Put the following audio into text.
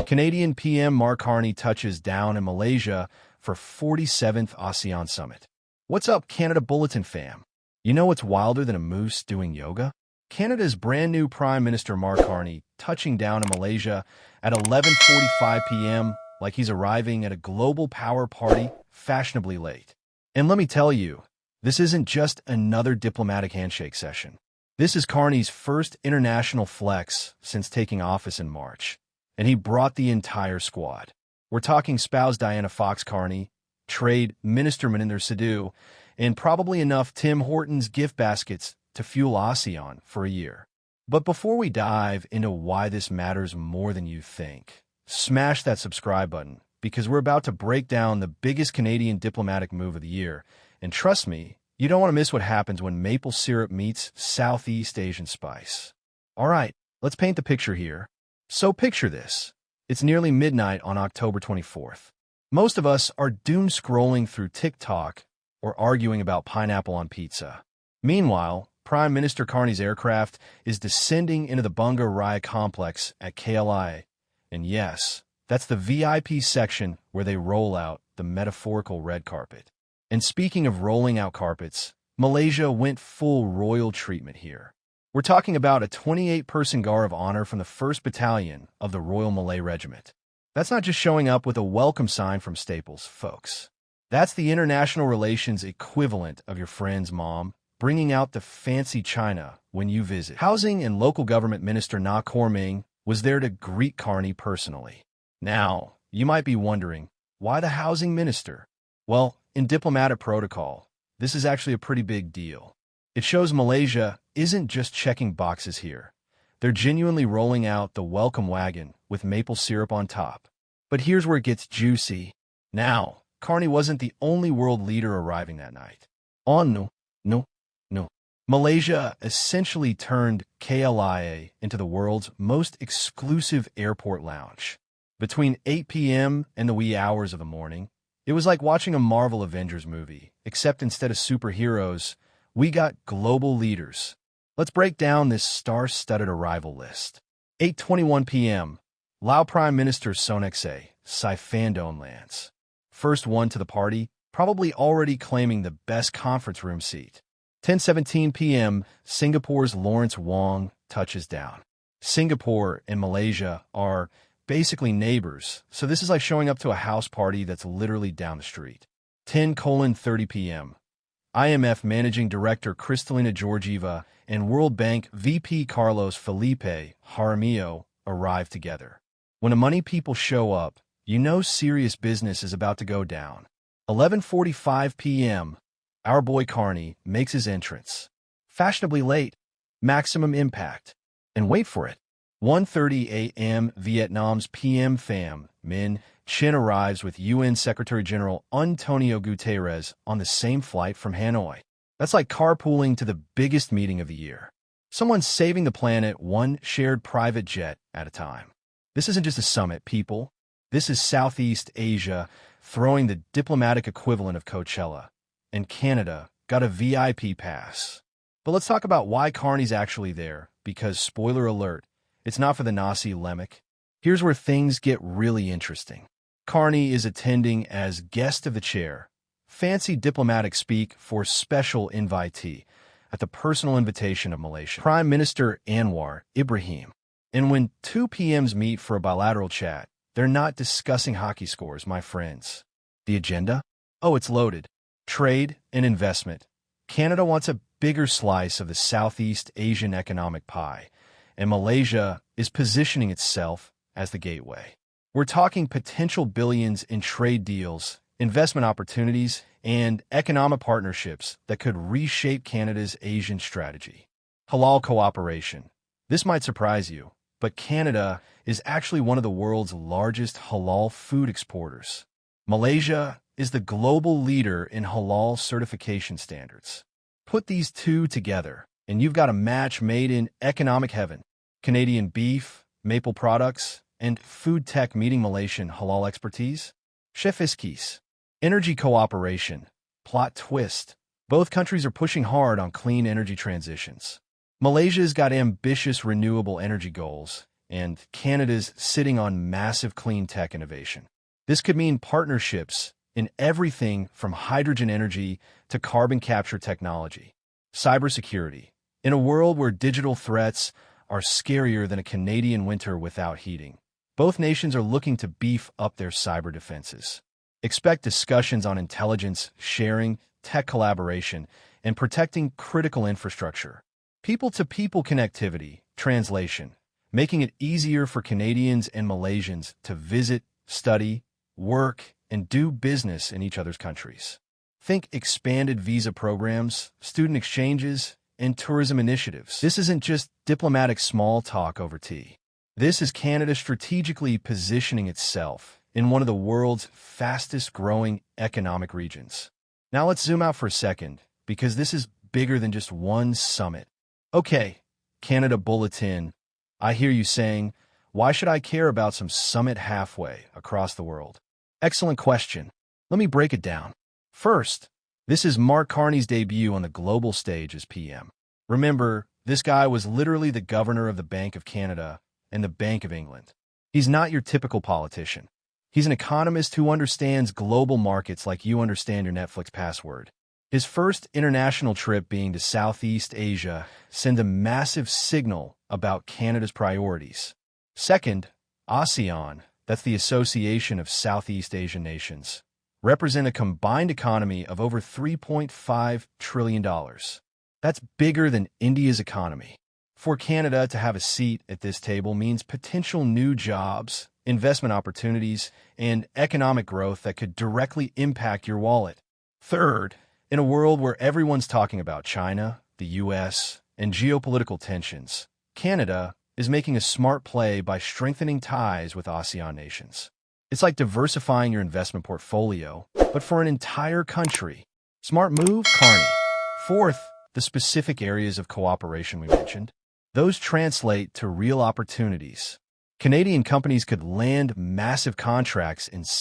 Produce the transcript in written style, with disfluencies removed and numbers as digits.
Canadian PM Mark Carney touches down in Malaysia for 47th ASEAN Summit. What's up, Canada Bulletin fam? You know what's wilder than a moose doing yoga? Canada's brand new Prime Minister Mark Carney touching down in Malaysia at 11:45 p.m. like he's arriving at a global power party fashionably late. And let me tell you, this isn't just another diplomatic handshake session. This is Carney's first international flex since taking office in March, and he brought the entire squad. We're talking spouse Diana Fox Carney, Trade Minister Maninder Sidhu, and probably enough Tim Hortons gift baskets to fuel ASEAN for a year. But before we dive into why this matters more than you think, smash that subscribe button because we're about to break down the biggest Canadian diplomatic move of the year. And trust me, you don't want to miss what happens when maple syrup meets Southeast Asian spice. All right, let's paint the picture here. So picture this. It's nearly midnight on October 24th. Most of us are doom scrolling through TikTok or arguing about pineapple on pizza. Meanwhile, Prime Minister Carney's aircraft is descending into the Bunga Raya complex at KLIA. And yes, that's the VIP section where they roll out the metaphorical red carpet. And speaking of rolling out carpets, Malaysia went full royal treatment here. We're talking about a 28-person guard of honor from the 1st Battalion of the Royal Malay Regiment. That's not just showing up with a welcome sign from Staples, folks. That's the international relations equivalent of your friend's mom bringing out the fancy china when you visit. Housing and Local Government Minister Na Korming was there to greet Carney personally. Now, you might be wondering, why the housing minister? Well, in diplomatic protocol, this is actually a pretty big deal. It shows Malaysia isn't just checking boxes here. They're genuinely rolling out the welcome wagon with maple syrup on top. But here's where it gets juicy. Now, Carney wasn't the only world leader arriving that night. No. Malaysia essentially turned KLIA into the world's most exclusive airport lounge. Between 8 p.m. and the wee hours of the morning, it was like watching a Marvel Avengers movie, except instead of superheroes, we got global leaders. Let's break down this star-studded arrival list. 8:21 p.m., Lao Prime Minister Sonexay Sifandone lands. First one to the party, probably already claiming the best conference room seat. 10:17 p.m., Singapore's Lawrence Wong touches down. Singapore and Malaysia are basically neighbors, so this is like showing up to a house party that's literally down the street. 10:30 p.m., IMF Managing Director Kristalina Georgieva and World Bank VP Carlos Felipe Jaramillo arrive together. When the money people show up, you know serious business is about to go down. 11:45 p.m., our boy Carney makes his entrance. Fashionably late, maximum impact. And wait for it. 1:30 a.m. Vietnam's PM Pham Minh Chinh arrives with UN Secretary-General Antonio Guterres on the same flight from Hanoi. That's like carpooling to the biggest meeting of the year. Someone's saving the planet one shared private jet at a time. This isn't just a summit, people. This is Southeast Asia throwing the diplomatic equivalent of Coachella. And Canada got a VIP pass. But let's talk about why Carney's actually there, because, spoiler alert, it's not for the Nasi Lemak. Here's where things get really interesting. Carney is attending as guest of the chair, fancy diplomatic speak for special invitee, at the personal invitation of Malaysia Prime Minister Anwar Ibrahim. And when two PMs meet for a bilateral chat, they're not discussing hockey scores, my friends. The agenda? Oh, it's loaded. Trade and investment. Canada wants a bigger slice of the Southeast Asian economic pie, and Malaysia is positioning itself as the gateway. We're talking potential billions in trade deals, investment opportunities, and economic partnerships that could reshape Canada's Asian strategy. Halal cooperation. This might surprise you, but Canada is actually one of the world's largest halal food exporters. Malaysia is the global leader in halal certification standards. Put these two together, and you've got a match made in economic heaven. Canadian beef, maple products, and food tech meeting Malaysian halal expertise. Chef Iskis. Energy cooperation. Plot twist. Both countries are pushing hard on clean energy transitions. Malaysia's got ambitious renewable energy goals, and Canada's sitting on massive clean tech innovation. This could mean partnerships in everything from hydrogen energy to carbon capture technology. Cybersecurity. In a world where digital threats are scarier than a Canadian winter without heating, both nations are looking to beef up their cyber defenses. Expect discussions on intelligence sharing, tech collaboration, and protecting critical infrastructure. People-to-people connectivity, translation, making it easier for Canadians and Malaysians to visit, study, work, and do business in each other's countries. Think expanded visa programs, student exchanges, and tourism initiatives. This isn't just diplomatic small talk over tea. This is Canada strategically positioning itself in one of the world's fastest-growing economic regions. Now let's zoom out for a second, because this is bigger than just one summit. Okay, Canada Bulletin, I hear you saying, why should I care about some summit halfway across the world? Excellent question. Let me break it down. First, this is Mark Carney's debut on the global stage as PM. Remember, this guy was literally the governor of the Bank of Canada and the Bank of England. He's not your typical politician. He's an economist who understands global markets like you understand your Netflix password. His first international trip being to Southeast Asia sends a massive signal about Canada's priorities. Second, ASEAN, that's the Association of Southeast Asian Nations, represent a combined economy of over $3.5 trillion. That's bigger than India's economy. For Canada to have a seat at this table means potential new jobs, investment opportunities, and economic growth that could directly impact your wallet. Third, in a world where everyone's talking about China, the US, and geopolitical tensions, Canada is making a smart play by strengthening ties with ASEAN nations. It's like diversifying your investment portfolio, but for an entire country. Smart move, Carney. Fourth, the specific areas of cooperation we mentioned. Those translate to real opportunities. Canadian companies could land massive contracts in South